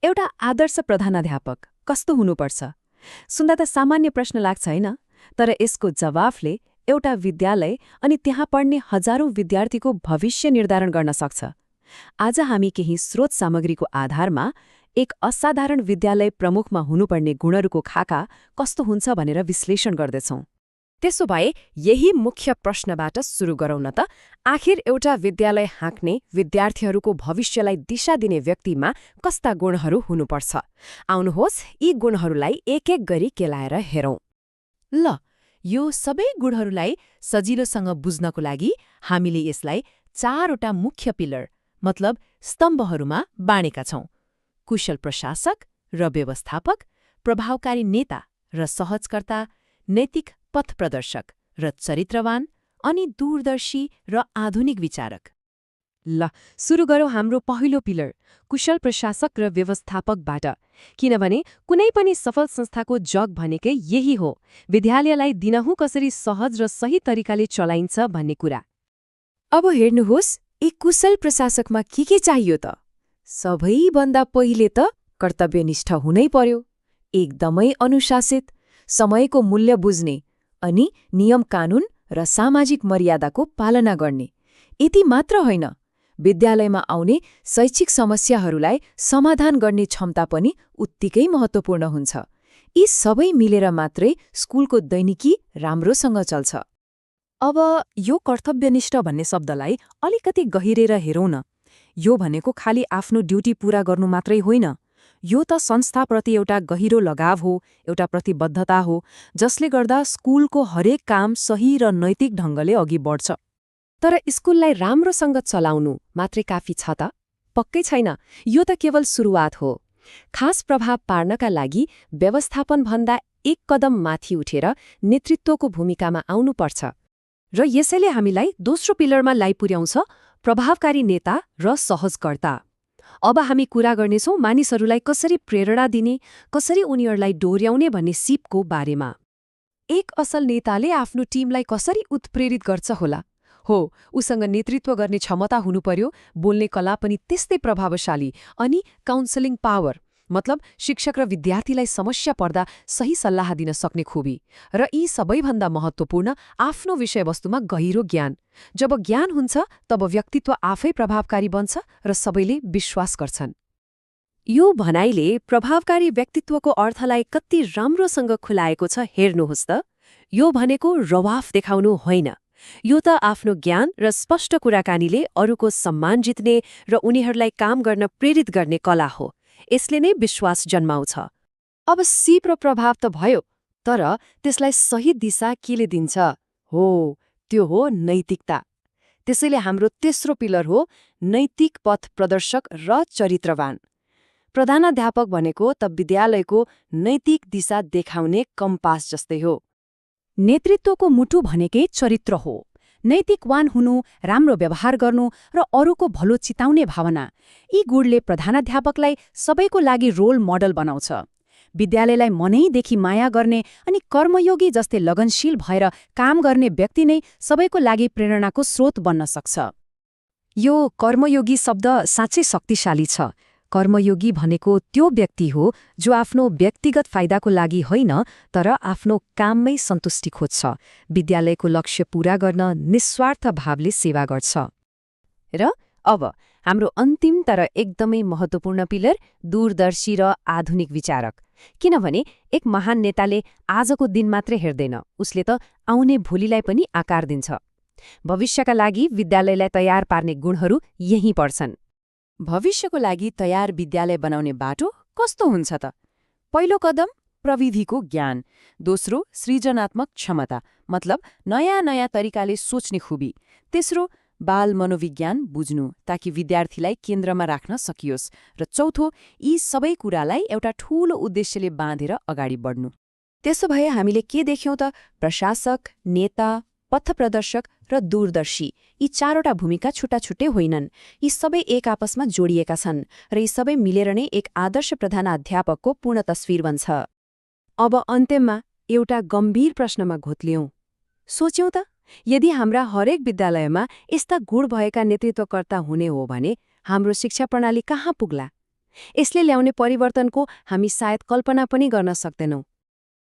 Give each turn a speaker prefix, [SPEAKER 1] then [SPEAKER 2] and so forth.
[SPEAKER 1] एउटा आदर्श प्रधानाध्यापक कस्तो हुनुपर्छ? सुन्दा त सामान्य प्रश्न लाग्छ हैन? तर यसको जवाफले एउटा विद्यालय अनि त्यहाँ पढ्ने हजारौं विद्यार्थीको भविष्य निर्धारण गर्न सक्छ। आज हामी केही स्रोत सामग्रीको आधारमा एक असाधारण विद्यालय प्रमुखमा हुनुपर्ने गुणहरूको खाका कस्तो हुन्छ भनेर विश्लेषण गर्दैछौं। त्यसो भए यही मुख्य प्रश्नबाट सुरु गरौँ न त। आखिर एउटा विद्यालय हाँक्ने, विद्यार्थीहरूको भविष्यलाई दिशा दिने व्यक्तिमा कस्ता गुणहरू हुनुपर्छ? आउनुहोस् यी गुणहरूलाई एक एक गरी केलाएर हेरौँ। ल, यो सबै गुणहरूलाई सजिलोसँग बुझ्नको लागि हामीले यसलाई 4वटा मुख्य पिलर मतलब स्तम्भहरूमा बाँडेका छौं। कुशल प्रशासक र व्यवस्थापक, प्रभावकारी नेता र सहजकर्ता, नैतिक पथ प्रदर्शक र चरित्रवान, अनि दूरदर्शी र आधुनिक विचारक। ल, सुरु गरौँ हाम्रो पहिलो पिलर, कुशल प्रशासक र व्यवस्थापकबाट। किनभने कुनै पनि सफल संस्थाको जग भनेकै यही हो, विद्यालयलाई दिनहुँ कसरी सहज र सही तरिकाले चलाइन्छ भन्ने कुरा। अब हेर्नुहोस्, यी कुशल प्रशासकमा के चाहियो त? सबैभन्दा पहिले त कर्तव्यनिष्ठ हुनै पर्यो, एकदमै अनुशासित, समयको मूल्य बुझ्ने अनि नियम कानून र सामाजिक मर्यादाको पालना गर्ने। यति मात्र होइन, विद्यालयमा आउने शैक्षिक समस्याहरूलाई समाधान गर्ने क्षमता पनि उत्तिकै महत्त्वपूर्ण हुन्छ। यी सबै मिलेर मात्रै स्कुलको दैनिकी राम्रोसँग चल्छ। अब यो कर्तव्यनिष्ठ भन्ने शब्दलाई अलिकति गहिरेर हेरौँ न। यो भनेको खालि आफ्नो ड्युटी पूरा गर्नु मात्रै होइन, यो त संस्थाप्रति एउटा गहिरो लगाव हो, एउटा प्रतिबद्धता हो, जसले गर्दा स्कुलको हरेक काम सही र नैतिक ढङ्गले अघि बढ्छ। तर स्कुललाई राम्रोसँग चलाउनु मात्रै काफी छ त? पक्कै छैन। यो त केवल सुरुवात हो। खास प्रभाव पार्नका लागि व्यवस्थापनभन्दा एक कदम माथि उठेर नेतृत्वको भूमिकामा आउनुपर्छ। र यसैले हामीलाई दोस्रो पिलरमा ल्याइपुर्याउँछ प्रभावकारी नेता र सहजकर्ता। अब हामी कुरा गर्नेछौँ मानिसहरूलाई कसरी प्रेरणा दिने, कसरी उनीहरूलाई डोर्याउने भन्ने सिपको बारेमा। एक असल नेताले आफ्नो टिमलाई कसरी उत्प्रेरित गर्छ होला? हो, उसँग नेतृत्व गर्ने क्षमता हुनुपर्यो, बोल्ने कला पनि त्यस्तै प्रभावशाली, अनि काउन्सलिङ पावर मतलब शिक्षक र विद्यार्थीलाई समस्या पर्दा सही सल्लाह दिन सक्ने खुबी। र यी सबैभन्दा महत्त्वपूर्ण, आफ्नो विषयवस्तुमा गहिरो ज्ञान। जब ज्ञान हुन्छ तब व्यक्तित्व आफै प्रभावकारी बन्छ र सबैले विश्वास गर्छन्। यो भनाइले प्रभावकारी व्यक्तित्वको अर्थलाई कति राम्रोसँग खुलाएको छ हेर्नुहोस् त। यो भनेको रवाफ देखाउनु होइन, यो त आफ्नो ज्ञान र स्पष्ट कुराकानीले अरूको सम्मान जित्ने र उनीहरूलाई काम गर्न प्रेरित गर्ने कला हो। यसले नै विश्वास जन्माउँछ। अब सिप र प्रभाव त भयो, तर त्यसलाई सही दिशा केले दिन्छ? हो, त्यो हो नैतिकता। त्यसैले हाम्रो तेस्रो पिलर हो नैतिक पथ प्रदर्शक र चरित्रवान। प्रधानाध्यापक भनेको त विद्यालयको नैतिक दिशा देखाउने कम्पास जस्तै हो। नेतृत्वको मुटु भनेकै चरित्र हो। नैतिकवान हुनु, राम्रो व्यवहार गर्नु र अरूको भलो चिताउने भावना, यी गुणले प्रधानाध्यापकलाई सबैको लागि रोल मोडल बनाउँछ। विद्यालयलाई मनैदेखि माया गर्ने अनि कर्मयोगी जस्तै लगनशील भएर काम गर्ने व्यक्ति नै सबैको लागि प्रेरणाको स्रोत बन्न सक्छ। यो कर्मयोगी शब्द साँच्चै शक्तिशाली छ। कर्मयोगी भनेको त्यो व्यक्ति हो जो आफ्नो व्यक्तिगत फाइदाको लागि होइन, तर आफ्नो काममै सन्तुष्टि खोज्छ, विद्यालयको लक्ष्य पूरा गर्न निस्वार्थ भावले सेवा गर्छ। र अब हाम्रो अन्तिम तर एकदमै महत्त्वपूर्ण पिलर, दूरदर्शी र आधुनिक विचारक। किनभने एक महान नेताले आजको दिन मात्रै हेर्दैन, उसले त आउने भोलिलाई पनि आकार दिन्छ। भविष्यका लागि विद्यालयलाई तयार पार्ने गुणहरू यही पर्छन्। भविष्यको लागि तयार विद्यालय बनाउने बाटो कस्तो हुन्छ त? पहिलो कदम प्रविधिको ज्ञान, दोस्रो सृजनात्मक क्षमता मतलब नयाँ नयाँ तरिकाले सोच्ने खुबी, तेस्रो बाल मनोविज्ञान बुझ्नु ताकि विद्यार्थीलाई केन्द्रमा राख्न सकियोस्, र चौथो यी सबै कुरालाई एउटा ठूलो उद्देश्यले बाँधेर अगाडि बढ्नु। त्यसो भए हामीले के देख्यौँ त? प्रशासक, नेता, पथप्रदर्शक र दूरदर्शी, यी 4वटा भूमिका छुट्टा छुट्टै होइनन्। यी सबै एक आपसमा जोडिएका छन् र यी सबै मिलेर नै एक आदर्श प्रधानाध्यापकको पूर्ण तस्विर बन्छ। अब अन्त्यमा एउटा गम्भीर प्रश्नमा घोत्लियौँ। सोच्यौँ त, यदि हाम्रा हरेक विद्यालयमा यस्ता गुण भएका नेतृत्वकर्ता हुने हो भने हाम्रो शिक्षा प्रणाली कहाँ पुग्ला? यसले ल्याउने परिवर्तनको हामी सायद कल्पना पनि गर्न सक्दैनौँ।